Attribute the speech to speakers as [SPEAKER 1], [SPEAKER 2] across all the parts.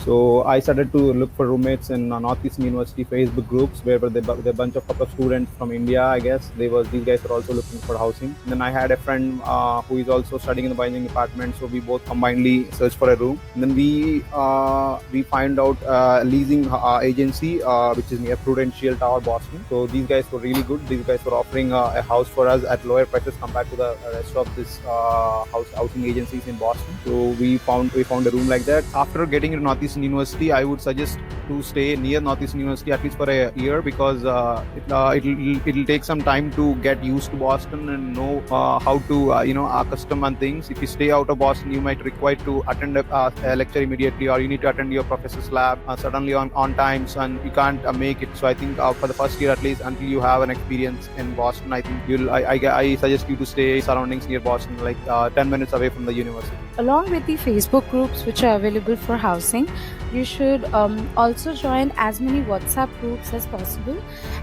[SPEAKER 1] So I started to look for roommates in Northeastern University Facebook groups, where were the bunch of couple of students from India. I guess these guys were also looking for housing. And then I had a friend who is also studying in the bioengineering department, so we both combinedly searched for a room. And then we find out leasing agency which is near Prudential Tower, Boston. So these guys were really good. These guys were offering a house for us at lower prices compared to the rest of this housing agencies in Boston. So we found a room like that. After getting into Northeastern University, I would suggest to stay near Northeastern University at least for a year, because it'll take some time to get used to Boston and know how to accustom and things. If you stay out of Boston, you might require to attend a lecture immediately, or you need to attend your professor's lab suddenly on times, and you can't make it. So I think for the first year at least, until you have an experience in Boston, I think I suggest you to stay surroundings near Boston, like 10 minutes away from the university.
[SPEAKER 2] Along with the Facebook groups which are available for housing, you should also join as many WhatsApp groups as possible,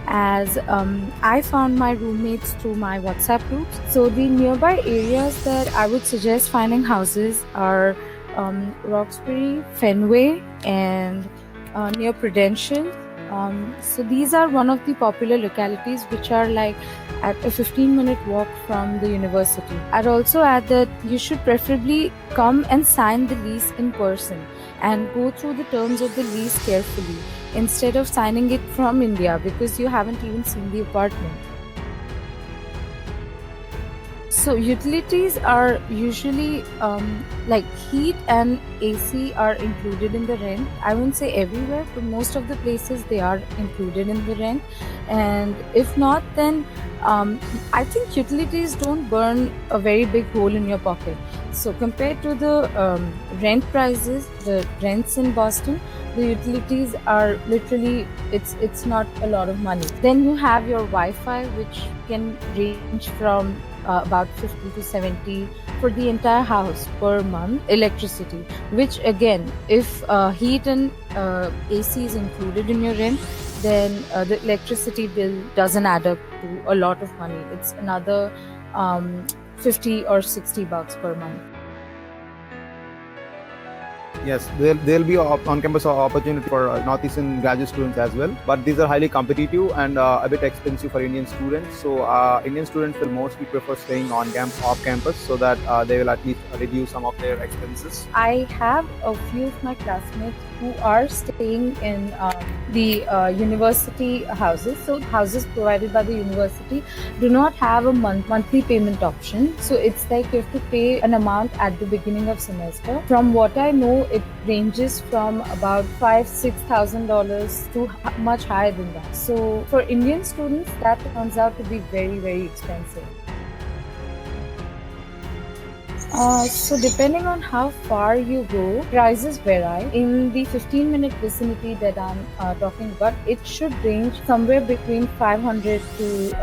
[SPEAKER 2] as I found my roommates through my WhatsApp groups. So the nearby areas that I would suggest finding houses are Roxbury, Fenway, and near Prudential. So these are one of the popular localities which are like at a 15-minute walk from the university. I'd also add that you should preferably come and sign the lease in person and go through the terms of the lease carefully instead of signing it from India, because you haven't even seen the apartment. So utilities are usually like heat and AC are included in the rent. I won't say everywhere, but most of the places they are included in the rent. And if not, then I think utilities don't burn a very big hole in your pocket. So compared to the rent prices, the rents in Boston, the utilities are literally, it's not a lot of money. Then you have your Wi-Fi, which can range from about 50 to 70 for the entire house per month. Electricity, which again, if heat and AC is included in your rent, then the electricity bill doesn't add up to a lot of money. It's another 50 or 60 bucks per month.
[SPEAKER 1] Yes, there'll be on-campus opportunity for Northeastern graduate students as well, but these are highly competitive and a bit expensive for Indian students. So Indian students will mostly prefer staying off-campus, so that they will at least reduce some of their expenses.
[SPEAKER 2] I have a few of my classmates who are staying in the university houses. So houses provided by the university do not have a monthly payment option. So it's like you have to pay an amount at the beginning of semester. From what I know, it ranges from about $5,000-$6,000 to much higher than that. So for Indian students, that turns out to be very, very expensive. So depending on how far you go, prices vary. In the 15-minute vicinity that I'm talking about, it should range somewhere between 500 to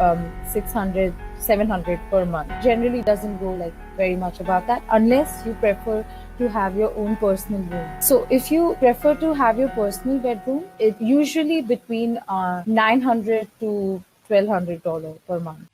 [SPEAKER 2] 600, 700 per month. Generally doesn't go like very much above that, unless you prefer to have your own personal room. So if you prefer to have your personal bedroom, it's usually between $900 to $1,200 per month.